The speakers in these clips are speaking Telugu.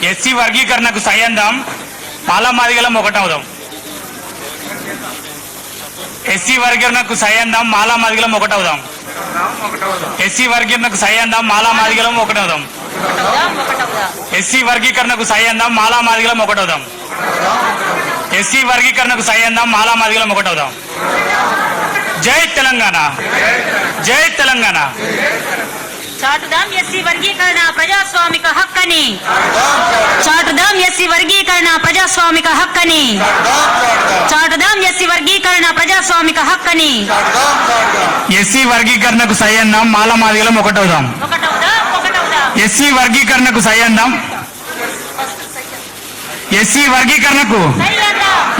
ఎస్సీ వర్గీకరణకు సై అందాం, మాలామాదిగలం ఒకటవుదాం. ఎస్సీ వర్గీకరణకు సై అందాం, మాలామాదిగలం ఒకటవుదాం. ఎస్సీ వర్గీకరణకు సై అందాం, మాలామాదిగలం ఒకటవుదాం. ఎస్సీ వర్గీకరణకు సై అందాం, మాలామాదిగలం ఒకటవుదాం. ఎస్సీ వర్గీకరణకు సై అందాం, మాలామాదిగలం ఒకటవుదాం. జై తెలంగాణ, జై తెలంగాణ. చాటుదాం ఎస్సీ వర్గీకరణ ప్రజాస్వామిక హక్కని, చాటుదాం ఎస్సీ వర్గీకరణ ప్రజాస్వామిక హక్కని, చాటుదాం ఎస్సీ వర్గీకరణ ప్రజాస్వామిక హక్కని. ఎస్సీ వర్గీకరణకు సై అందాం, మాలామాదిగలం ఒకటవుదాం. ఎస్సీ వర్గీకరణకు సై అందాం. ఎస్సీ వర్గీకరణకు,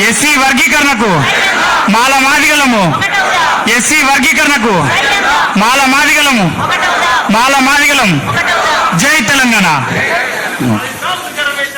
ఎస్సీ వర్గీకరణకు మాలామాదిగలము. ఎస్సీ వర్గీకరణకు మాలామాదిగలము, మాలామాదిగలం. జై తెలంగాణ.